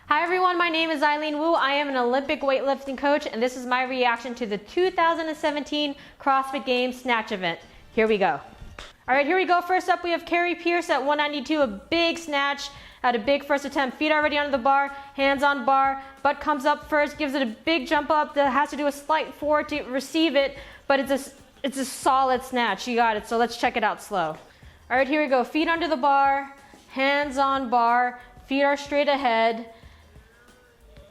Hi everyone, my name is Aileen Wu. I am an Olympic weightlifting coach and this is my reaction to the 2017 CrossFit Games Snatch event. Here we go. Alright, here we go. First up we have Carrie Pierce at 192, a big snatch at a big first attempt. Feet already under the bar, hands on bar, butt comes up first, gives it a big jump up that has to do a slight forward to receive it, but it's a solid snatch. You got it, so let's check it out slow. Alright, here we go. Feet under the bar, hands on bar, feet are straight ahead.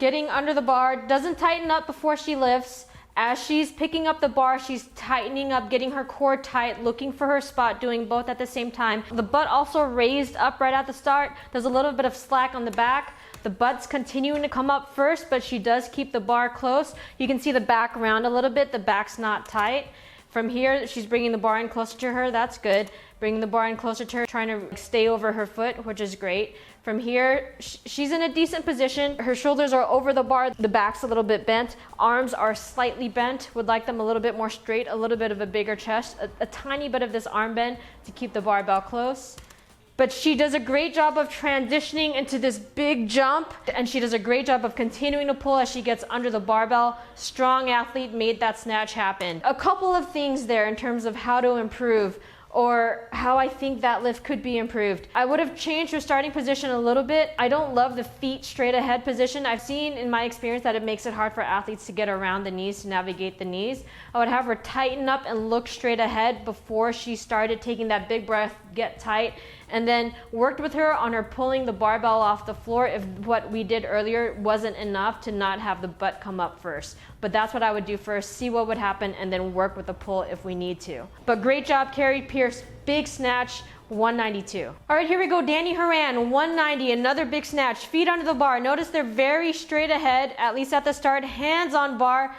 Getting under the bar, doesn't tighten up before she lifts. As she's picking up the bar, she's tightening up, getting her core tight, looking for her spot, doing both at the same time. The butt also raised up right at the start. There's a little bit of slack on the back. The butt's continuing to come up first, but she does keep the bar close. You can see the back round a little bit. The back's not tight. From here, she's bringing the bar in closer to her. That's good. Bringing the bar in closer to her, trying to stay over her foot, which is great. From here, she's in a decent position. Her shoulders are over the bar. The back's a little bit bent. Arms are slightly bent. Would like them a little bit more straight, a little bit of a bigger chest, a tiny bit of this arm bend to keep the barbell close. But she does a great job of transitioning into this big jump, and she does a great job of continuing to pull as she gets under the barbell. Strong athlete, made that snatch happen. A couple of things there in terms of how to improve, or how I think that lift could be improved. I would have changed her starting position a little bit. I don't love the feet straight ahead position. I've seen in my experience that it makes it hard for athletes to get around the knees, to navigate the knees. I would have her tighten up and look straight ahead before she started taking that big breath, get tight, and then worked with her on her pulling the barbell off the floor if what we did earlier wasn't enough to not have the butt come up first. But that's what I would do first, see what would happen, and then work with the pull if we need to. But great job, Carrie Pierce, big snatch, 192. All right, here we go, Dani Horan, 190, another big snatch, feet under the bar. Notice they're very straight ahead, at least at the start, hands on bar.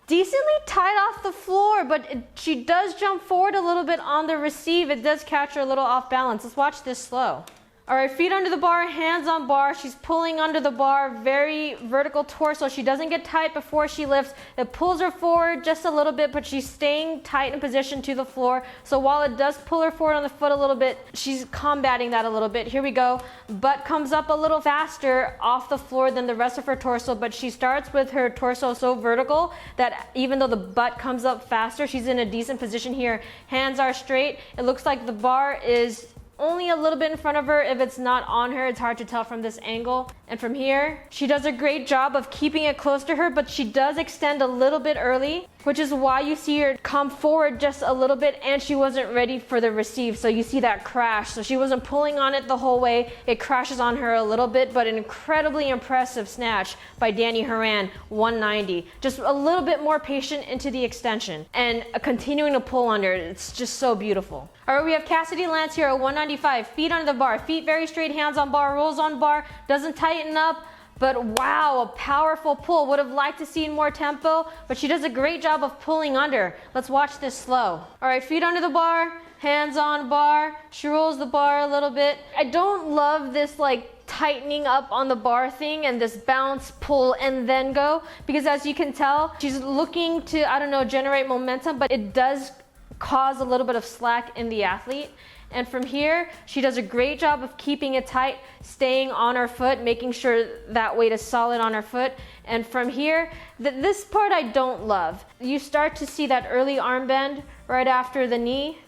Decently tight off the floor, but she does jump forward a little bit on the receive. It does catch her a little off balance. Let's watch this slow. All right, feet under the bar, hands on bar. She's pulling under the bar, very vertical torso. She doesn't get tight before she lifts. It pulls her forward just a little bit, but she's staying tight in position to the floor. So while it does pull her forward on the foot a little bit, she's combating that a little bit. Here we go. Butt comes up a little faster off the floor than the rest of her torso, but she starts with her torso so vertical that even though the butt comes up faster, she's in a decent position here. Hands are straight. It looks like the bar is only a little bit in front of her. If it's not on her, it's hard to tell from this angle. And from here, she does a great job of keeping it close to her, but she does extend a little bit early, which is why you see her come forward just a little bit, and she wasn't ready for the receive. So you see that crash. So she wasn't pulling on it the whole way. It crashes on her a little bit, but an incredibly impressive snatch by Dani Horan, 190. Just a little bit more patient into the extension and continuing to pull under. It's just so beautiful. All right, we have Cassidy Lance here at 195. Feet under the bar, feet very straight, hands on bar, rolls on bar, doesn't tighten up. But wow, a powerful pull. Would have liked to see more tempo, but she does a great job of pulling under. Let's watch this slow. All right, feet under the bar, hands on bar. She rolls the bar a little bit. I don't love this like tightening up on the bar thing and this bounce, pull, and then go, because as you can tell, she's looking to, I don't know, generate momentum, but it does cause a little bit of slack in the athlete. And from here, she does a great job of keeping it tight, staying on her foot, making sure that weight is solid on her foot. And from here, this part I don't love. You start to see that early arm bend right after the knee.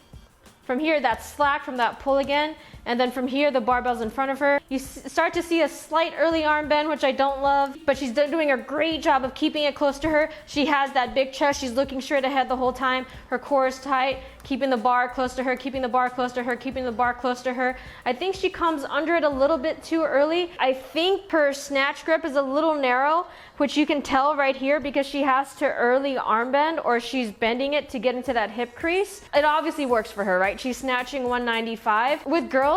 From here, that slack from that pull again. And then from here, the barbell's in front of her. You start to see a slight early arm bend, which I don't love, but she's doing a great job of keeping it close to her. She has that big chest. She's looking straight ahead the whole time. Her core is tight, keeping the bar close to her, keeping the bar close to her, keeping the bar close to her. I think she comes under it a little bit too early. I think her snatch grip is a little narrow, which you can tell right here because she has to early arm bend, or she's bending it to get into that hip crease. It obviously works for her, right? She's snatching 195. With girls,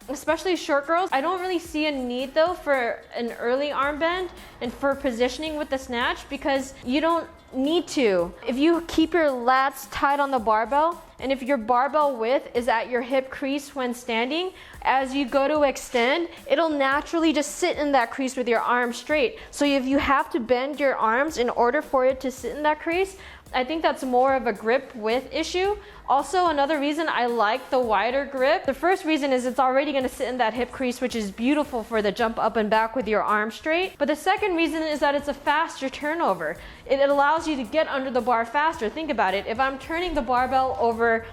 especially short girls, I don't really see a need though for an early arm bend and for positioning with the snatch, because you don't need to. If you keep your lats tight on the barbell, and if your barbell width is at your hip crease when standing, as you go to extend, it'll naturally just sit in that crease with your arms straight. So if you have to bend your arms in order for it to sit in that crease, I think that's more of a grip width issue Also, another reason I like the wider grip, the first reason is it's already going to sit in that hip crease, which is beautiful for the jump up and back with your arm straight. But the second reason is that it's a faster turnover. It allows you to get under the bar faster. Think about it. If I'm turning the barbell over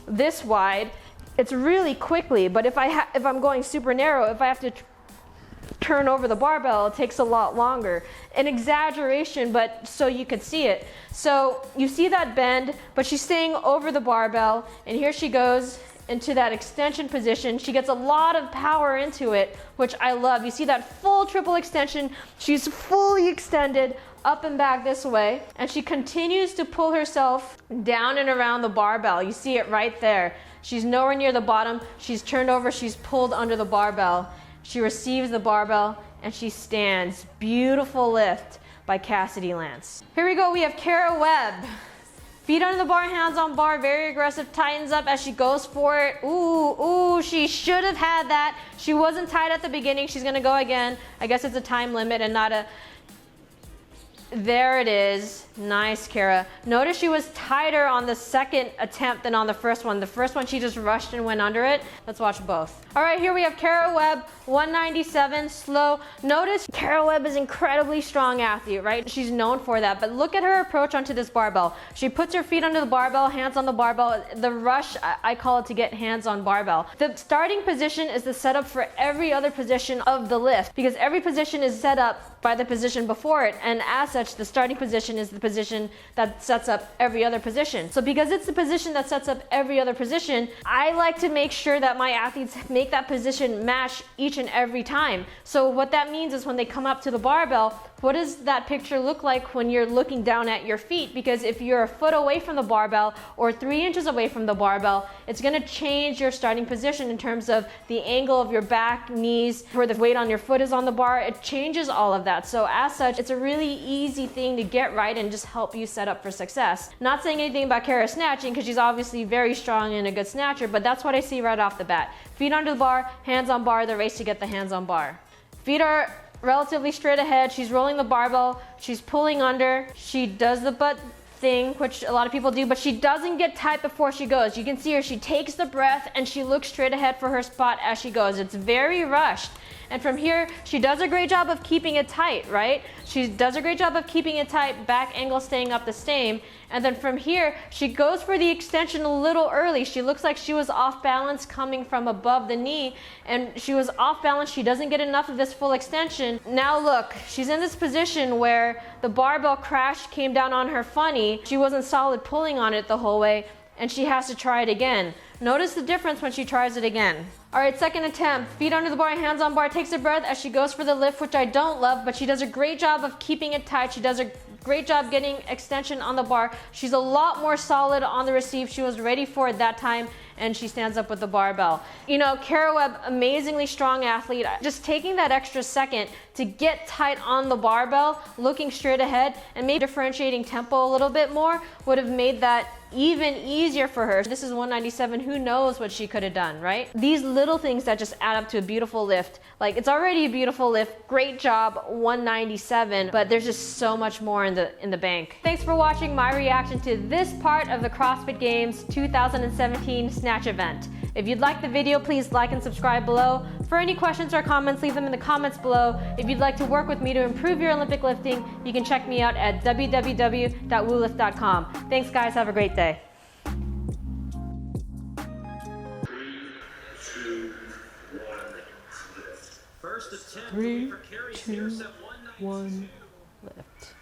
this wide, it's really quickly. But if I'm going super narrow, if I have to turn over the barbell, it takes a lot longer. An exaggeration, but so you could see it. So you see that bend, but she's staying over the barbell, and here she goes into that extension position. She gets a lot of power into it, which I love. You see that full triple extension. She's fully extended up and back this way, and she continues to pull herself down and around the barbell. You see it right there. She's nowhere near the bottom. She's turned over, she's pulled under the barbell. She receives the barbell and she stands. Beautiful lift by Cassidy Lance. Here we go, we have Kara Webb. Feet under the bar, hands on bar, very aggressive, tightens up as she goes for it. Ooh, she should have had that. She wasn't tight at the beginning, she's gonna go again. I guess it's a time limit and not a... There it is. Nice, Kara. Notice she was tighter on the second attempt than on the first one. The first one she just rushed and went under it. Let's watch both. All right, here we have Kara Webb, 197, slow. Notice Kara Webb is an incredibly strong athlete, right? She's known for that, but look at her approach onto this barbell. She puts her feet under the barbell, hands on the barbell. The rush, I call it to get hands on barbell. The starting position is the setup for every other position of the lift because every position is set up by the position before it, and as such, the starting position is the position that sets up every other position. So because it's the position that sets up every other position, I like to make sure that my athletes make that position match each and every time. So what that means is when they come up to the barbell, what does that picture look like when you're looking down at your feet? Because if you're a foot away from the barbell or 3 inches away from the barbell, it's gonna change your starting position in terms of the angle of your back, knees, where the weight on your foot is on the bar. It changes all of that. So as such, it's a really easy thing to get right and just help you set up for success. Not saying anything about Kara snatching because she's obviously very strong and a good snatcher, but that's what I see right off the bat. Feet under the bar, hands on bar, the race to get the hands on bar. Feet are relatively straight ahead. She's rolling the barbell. She's pulling under. She does the butt thing, which a lot of people do, but she doesn't get tight before she goes. You can see her. She takes the breath and she looks straight ahead for her spot as she goes. It's very rushed. And from here, she does a great job of keeping it tight, right? She does a great job of keeping it tight, back angle staying up the same. And then from here, she goes for the extension a little early. She looks like she was off balance coming from above the knee, and she was off balance. She doesn't get enough of this full extension. Now look, she's in this position where the barbell crash came down on her funny. She wasn't solid pulling on it the whole way, and she has to try it again. Notice the difference when she tries it again. All right, second attempt, feet under the bar, hands on bar, takes a breath as she goes for the lift, which I don't love, but she does a great job of keeping it tight. She does a great job getting extension on the bar. She's a lot more solid on the receive. She was ready for it that time, and she stands up with the barbell. You know, Kara Webb, amazingly strong athlete. Just taking that extra second to get tight on the barbell, looking straight ahead, and maybe differentiating tempo a little bit more would have made that even easier for her. This is 197, who knows what she could have done, right? These little things that just add up to a beautiful lift. Like, it's already a beautiful lift, great job, 197, but there's just so much more in the bank. Thanks for watching my reaction to this part of the CrossFit Games 2017 Snatch event. If you'd like the video, please like and subscribe below. For any questions or comments, leave them in the comments below. If you'd like to work with me to improve your Olympic lifting, you can check me out at www.wulift.com. Thanks guys, have a great day. 3, 2, 1, lift. First attempt for Carrie Pierce at 192. 1, lift.